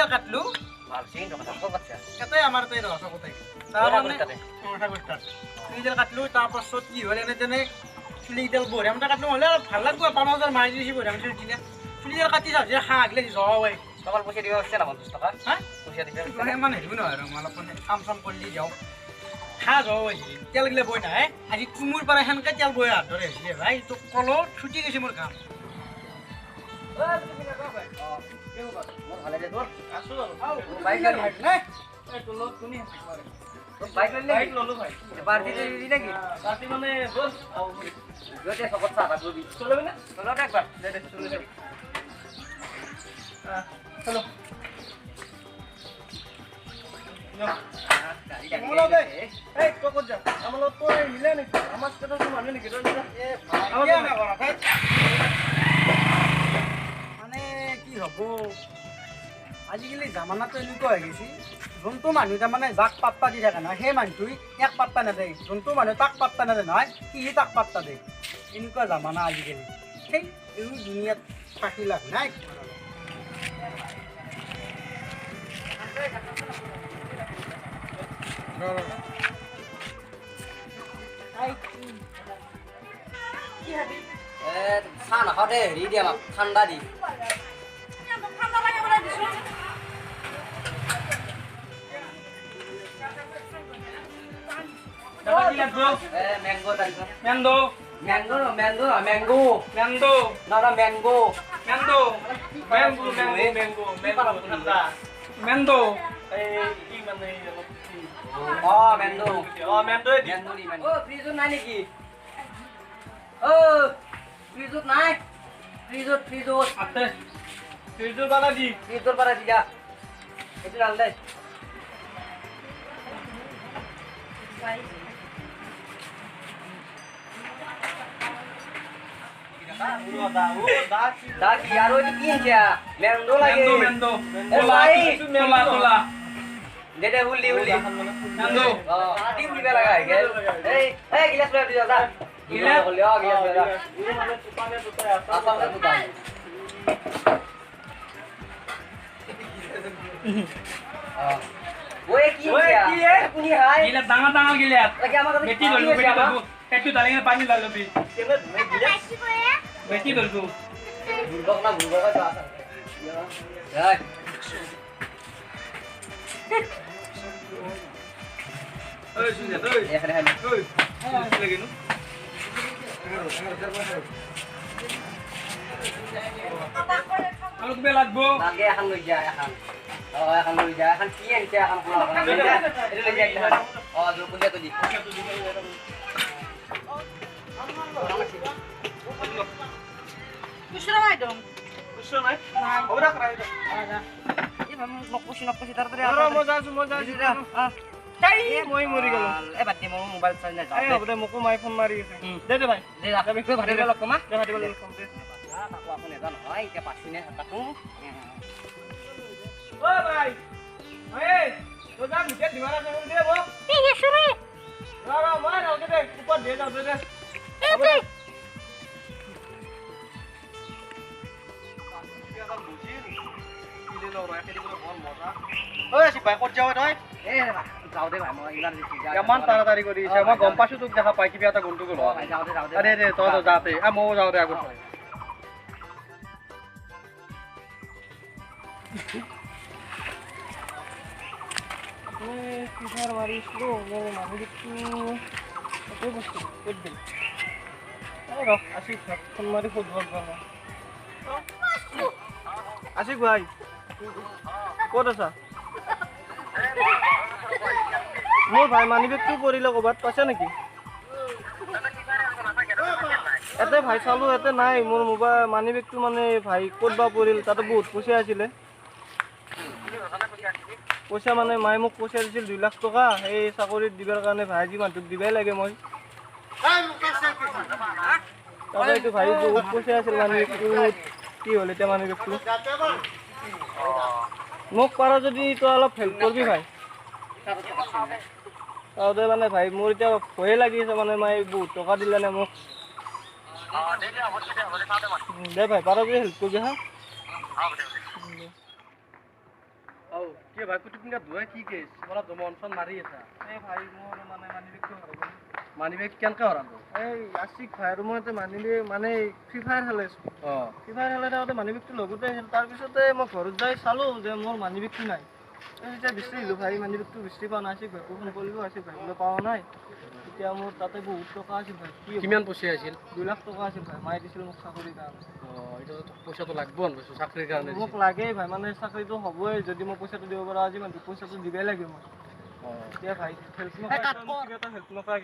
চুলিডাল কাটলো ভাল সিং কথা কত বাচ্চা এটাই আমার তাই রস কথাই তার মানে চুলিডাল কাটলো তারপাছত কি হল এনে যেনে চুলিডাল বরে আমরা কাটলো হলে ভাল লাগবো 5000 মারি দিছি বরে আমি চুলিডাল কাটি যাও যে হা আগলে যাও হয় তোমার পয়সা দিবা হচ্ছে না 50 টাকা হ্যাঁ পয়সা দিবা মানে হেবো না আর মালা মানে কাম সাম করলি যাও খা যাও হয় তেল গলে বই না আজি কুমুর পারে হেনকা তেল বই আর ধরে ভাই তো কলো ছুটি গেছে মোর কাম মোর ভালে দে তোর আসো বাইক গাড়ি হাঁট না এই তো লোক তুমি হাঁটবারে বাইক ললো ভাই এবার দিতে দিবি নাকি রাতি মানে বল আও গতে সকত সারা করবি চলবে না চলো একবার দে চলে যাও চলো মোলা দে এই তো কত যা আমার লোক তো মিলে নাকি আমার কথা তো মানে নাকি এ ভাই না বড় ভাই মানে কি হব আজিকালি জামানাটো এনেকুৱা হৈ গৈছে যোনটো মানুহ তাৰমানে যাক পাত্তা দি থাকে না সেই মানুহটোই এক পাত্তা নেদে যোনটো মানুহ তাক পাত্তা নেদে নহয় সি তাক পাত্তা দে এনেকুৱা জামানা আজিকালি সেই এই দুনিয়াত থাকি লাভ নাই চাহ নাখাওঁ দে হেৰি দি আমাক ঠাণ্ডা দি mango mango mango mango mango mango না না mango mango mango mango mango ঠান্ডা ম্যাঙ্গো এই কি মানে অ ম্যাঙ্গো ম্যাঙ্গো ম্যাঙ্গো দি ম্যাঙ্গো ও ফ্রিজত নাই নেকি ও ফ্রিজত নাই ফ্রিজত আছে ফ্ৰিজৰ বালা দি ফ্ৰিজৰ পৰা দি যা এইটো ডাল দে Daki aro itu kinja, mendo lagi. Mendo. Tola. Dede huli. Mendo. Adi huli bela lagi. Hey, gilas bela di sana. Gilas bela. Apa enggak bukan? Woi kinja. Punya hai. Gilat tangan gilat. Lagi ama kami. Beti dulu. Kettu dalengan pani lalu bi. Beti dulu. Burbak ka sa. Ya. Oi, sudah, oi. Ya, keren. Oi. Lagi nu. Kalau kita lagbo. Lagi akan luja akan. Oh, akan luja akan kian saya akan pulang. Itu luja. Oh, dulu punya tuh di. Kusra mai dong. Kusra mai? Ora krai to. Ini memang mau kusin tar tadi. Ora mau jasu. Kai moi mori gelo. Ba't di mo mobile sa na. Ay, bude mo ko mai phone mari. De bhai. De da. Kami ko bhari lo koma. De bhari lo koma. Aku aku ne dan. Ai, ke pasine hataku. Oh bhai. Hey, to jam get di mana jam de bo? Ini suri. Ra mana oke de. Upar de jao de. Ini. Oi, si bhai ক'ত যাও তই? যাও দে ভাই মই ইমান দিছি যা ইমান তাড়াতাড়ি কৰিছে মই গম পাইছো তোক দেখা পাই কিবা এটা গন্ডগোল হ'ল ভাই যাও দে আরে রে তই যাতে ময়ো যাওঁ দে আগত কিসার মারিছিলো মানুষকে কত বস্তু কত দিন আসি ফোন মারি ফুটবল খেলা আশিক ভাই ক'ত আছা মোৰ ভাই মানিবেগটো পৰিলে ক'ৰবাত পাইছে নেকি এতে ভাই চালো এতে নাই মোৰ মোবাইল মানিবেগটো মানে ভাই ক'ত বা পৰিল তাতে বহুত পইচা আছিলে পইচা মানে মায়ে মোক পইচা দিছিল 2 লাখ টকা এই চাকৰিত দিবৰ কাৰণে ভাইজি মানুহক দিবই লাগে মই তাতে ভাই বহুত পইচা আছিল মানিবেগটো কি হ'ল এতিয়া মানিবেগটো মোক পাৰা যদি তই অলপ হেল্প কৰিবি ভাই তাতে মানে ভাই মোৰ এতিয়া ভয়ে লাগিছে মানে মায়ে বহুত টকা দিলে নে মোক দে ভাই পাৰা যদি হেল্প কৰিবি হা के भाई कुछ मिनट धुए की केस मला दमन सन मारी আছে এই ভাই মোৰ মানে মানিবেগটো হৰব মানিবে কেনকে হৰাব এই আশিক ভাইৰ মতে মানিবে মানে ফ্ৰী ফায়াৰ খেলাইছো ফ্ৰী ফায়াৰ খেলাই থাকোঁতে মানিবেগটো লগতে আহিল তাৰপিছতে মই ঘৰত যাই চালোঁ যে মোৰ মানিবেগটো নাই এতিয়া বিচাৰি আহিলোঁ ভাই মানিবেগটো বিচাৰি পোৱা নাই আশিক ভাইকো ফোন কৰিলোঁ আশিক ভাই বোলে পোৱা নাই এতিয়া মোৰ তাতে বহুত টকা আছিল ভাই কিমান পইচা আছিল 2 লাখ টকা আছিল ভাই মায়ে দিছিল মোক চাকৰিৰ কাৰণে এটা তো পইচাটো লাগব আনছো চাকৰিৰ কাৰণে মোক লাগেই ভাই মানে চাকৰিটো হ'বই যদি মই পইচাটো দিব পাৰোঁ আজি মানে পইচাটো দিবই লাগিব মই এতিয়া ভাই হেল্প নকৰা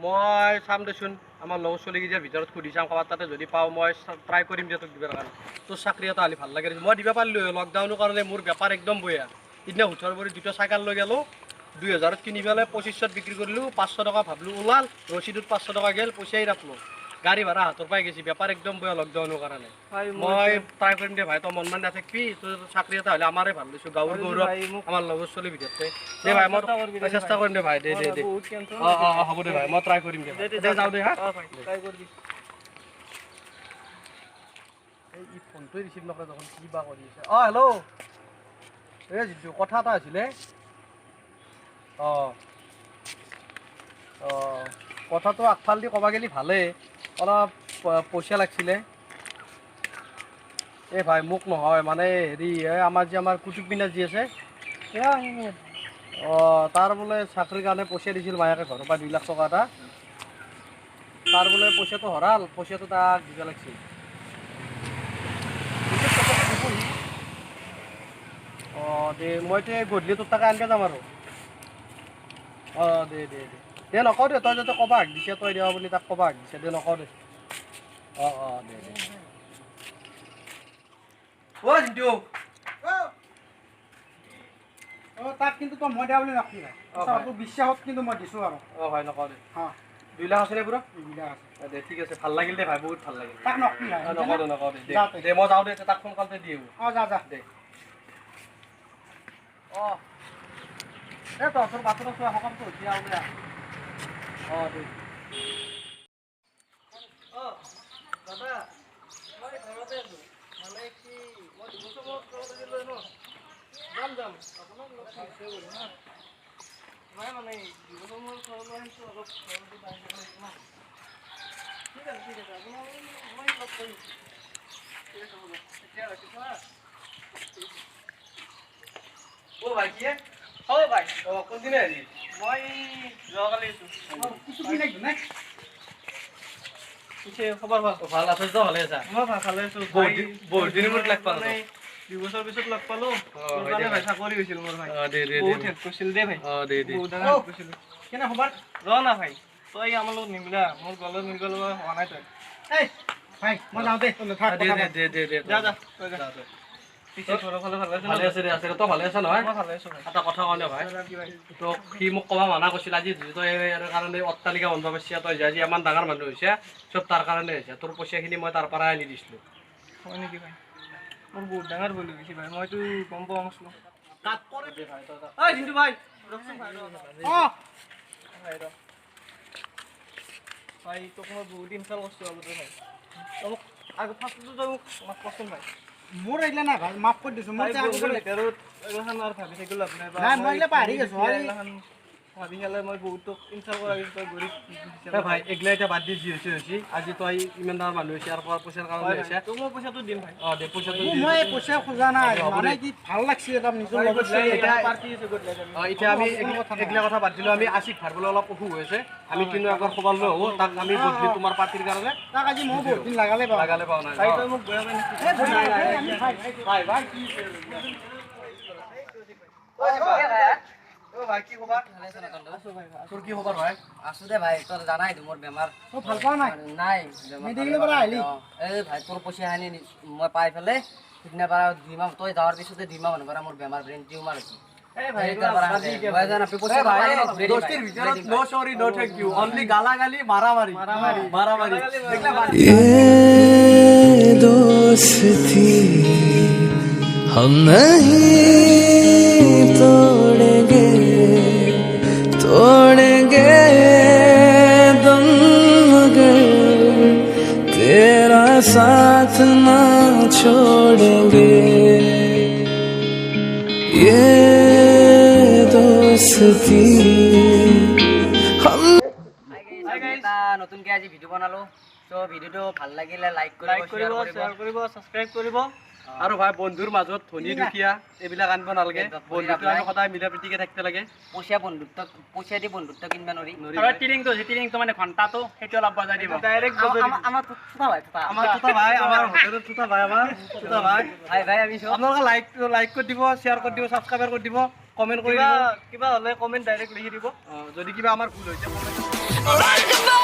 মই চাম দেচোন আমাৰ লগৰ চলিকেইটাৰ ভিতৰত সুধি চাম ক'ৰবাত তাতে যদি পাওঁ মই ট্ৰাই কৰিম যে তোক দিবৰ কাৰণে তোৰ চাকৰি এটা হ'লে ভাল লাগে মই দিব পাৰিলোঁ লকডাউনৰ কাৰণে মোৰ বেপাৰ একদম বয়া সিদিনা হোটেল কৰি দুটা চাইকেল লৈ গ'লোঁ 2000ত কিনি পেলাই 2500ত বিক্ৰী কৰিলোঁ 500 টকা ভাবলোঁ ওলাল ৰচিদত 500 টকা গ'ল পইচাই নাপালোঁ গাড়ী ভাড়া হাতৰ পাই গৈছে বেপাৰ একদম বয়া লকডাউনৰ কাৰণে মই ট্ৰাই কৰিম দে ভাই তই মন মান নাথাকিবি তোৰ চাকৰি এটা হ'লে আমাৰে ভাল লৈছোঁ গাঁৱৰ গৌৰৱ আমাৰ লগৰ চলিৰ ভিতৰতে দে ভাই মই চেষ্টা কৰিম দে ভাই দে হ'ব দে ভাই মই ট্ৰাই কৰিম দে যাওঁ দে হা ট্ৰাই কৰিবি এই ফোনটোৱে ৰিচিভ নকৰে দেখোন কি বা কৰি আছে হেল্ল' এই জিতু কথা এটা আছিলে কথাটো আগফালেদি ক'ব গ'লে ভালেই অলপ পইচা লাগিছিলে এই ভাই মোক নহয় মানে হেৰি আমাৰ কুটুব মিনাৰ যি আছে তাৰ বোলে চাকৰিৰ কাৰণে পইচা দিছিল মায়াকে ঘৰৰ পৰা 2 লাখ টকা এটা তাৰ বোলে পইচাটো হৰাল পইচাটো তাক দিব লাগিছিল দে মই এতিয়া গধূলি তোৰ তাকে আনকে যাম আৰু দে নকওঁ দে তই যাতে ক'বা দিছে তই দিয়া বুলি তাক ক'বা দিছে দে নকওঁ দে দে জিন্তু তাক কিন্তু তই মই দিয়া বুলি নকবি ভাই তোৰ বিশ্বাসত কিন্তু মই দিছোঁ আৰু হয় নকওঁ দে 2 লাখ আছে নে পুৰা 2 লাখ আছে দে ঠিক আছে ভাল লাগিল দে ভাই বহুত ভাল লাগিল তাক নকবি ভাই নকওঁ দে দে মই যাওঁ দে তাক সোনকালতে দিওঁ যা দে এই তোৰ বাথৰুম চোৱা সকামটো হৈছে আৰু দে দে দাদা মই ঘৰতে আছোঁ মানে কি মই 2 বছৰ মূৰত ঘৰত আহিলোঁ ন যাম আপোনাক লগ নিশ্চয় কৰিম হা নাই মানে 2 বছৰ মূৰত ঘৰলৈ আহিছোঁ অলপ ঘৰতে আহিব লাগিব ন ঠিক আছে আপোনাক মই লগ কৰিম ঠিক আছে হ'ব এতিয়া ৰাখিছোঁ হা ভাই কি হয় ভাই কোনদিনে হেৰি মই যোৱাকালি আহিছোঁ কিছু কি লাগিব নে পিছে খবৰ ভাল ভাল আছে তো ভালে আছা মই ভালে আছোঁ বহুত দিনৰ মূৰত লগ পালোঁ 2 বছৰ পিছত লগ পালোঁ মানে ভাই চাকৰি হৈছিল মোৰ ভাই দে বহুত হেল্প কৰিছিল দে ভাই দে বহুত ডাঙৰ হেল্প কৰিছিল কেনে খবৰ ৰ না ভাই তই আমাৰ লগত নিমিলা মোৰ গলত মিলিব লগা হোৱা নাই তই এই ভাই মই যাওঁ দে দে যা তই যা পিছে ঘৰৰ ফালে ভালে আছে দে আছে তই ভালে আছা নহয় মই ভালে আছোঁ ভাই এটা কথা কওঁ ভাই তোক সি মোক ক'ব মানা কৰিছিল আজি তই ইয়াৰ কাৰণে অট্টালিকা বন্ধ পাইছে তই যে আজি ইমান ডাঙৰ মানুহ হৈছে চব তাৰ কাৰণে হৈছে তোৰ পইচাখিনি মই তাৰ পৰাই আনি দিছিলোঁ হয় নেকি ভাই মোৰ বহুত ডাঙৰ ভুল হৈ গৈছে ভাই মইতো গম পোৱা নাছিলোঁ তাত পৰে দে ভাই তই ঐ জিন্তু ভাই ৰচোন ভাই ভাই তোক মই বহুত ইনচাল কৰিছোঁ আগতে ভাই তই মোক আগত ফাৰ্ষ্টটো তই মোক মাফ কৰচোন ভাই মোৰ আহিলে নাই ভাই মাফ কৰি দিছোঁ মই ভাই বহুত লেতেৰত এইগিলাখান আৰু ভাবি থাকিব লাভ নাই নাই, মই এইগিলা পাহৰি গৈছোঁ। ভাবি খেলাই মই বহুত তোক ইনচাল কৰা গৈছোঁ তই গৰীব ভাই এগলা এতিয়া বাদ দি যি হৈছে আজি তই ইমান ডাঙৰ মানুহ হৈছে আৰু পইচাৰ কাৰণে হৈছে তোক মই পইচাটো দিম ভাই দে পইচাটো মই পইচা খোজা নাই মানে কি ভাল লাগছে এটা নিজৰ লগত পাৰ্টি আছে গধূলি এতিয়া আমি এগলা কথা বাদ দিলোঁ আমি আশিক ভাৰ বোলে অলপ অসুখ হৈ আছে আমি কিন্তু আগৰ খবৰ লৈ আহোঁ তাক আমি গধূলি তোমাৰ পাৰ্টিৰ কাৰণে তাক আজি মই বহুত দিন লাগালে পাওঁ নাই ভাই তই মোক বেয়া পাই ভাই কি খবৰ তোৰ কি খবৰ ভাই আছো দে ভাই তোৰ জানাই মোৰ বেমাৰ ভাল পোৱা নাই নাই মেডিকেলৰ পৰা আহিলি এই ভাই তোৰ পইচা আনি মই পাই পেলাই সিদিনা পৰা 2 মাহ তই যাৱাৰ পিছতে 2 মাহ মানৰ পৰা মোৰ বেমাৰ ব্ৰেইন টিউমাৰ হৈছে নো সরি নো থ্যাংক ইউ অনলি গালাগালি মারামারি ये दोस्ती हम नहीं तोड़ेंगे दम मगर तेरा साथ ना छोड़ेंगे ये थी हम এটা নতুনকে আজি ভিডিঅ' বনালো তো ভিডিঅ'টো ভাল লাগিলে লাইক লাইক কৰিব কৰিব শ্বেয়াৰ শ্বেয়াৰ কৰিব ছাবস্ক্ৰাইব কৰিব আৰু ভাই বন্ধুৰ মাজত ধনী দুখীয়া এইবিলাক আনিব নালাগে বন্ধুটো আমি সদায় মিলা প্ৰীতিকে থাকিব লাগে পইচা দি বন্ধুত্ব কিনবা নোৱাৰি আৰু টিলিংটো মানে ঘণ্টাটো সেইটো অলপ বজাই দিব ডাইৰেক্ট আমাৰ চুতা ভাই আমাৰ চুতা ভাই আমাৰ হোটেলত চুতা ভাই আমাৰ চুতা ভাই ভাই আমি চব আপোনালোকে লাইক কৰি দিব শ্বেয়াৰ কৰি দিব ছাবস্ক্ৰাইব কৰি দিব কমেণ্ট কৰি দিব কিবা হ'লে কমেণ্ট ডাইৰেক্ট লিখি দিব যদি কিবা আমাৰ ভুল হৈছে কমেণ্ট Like a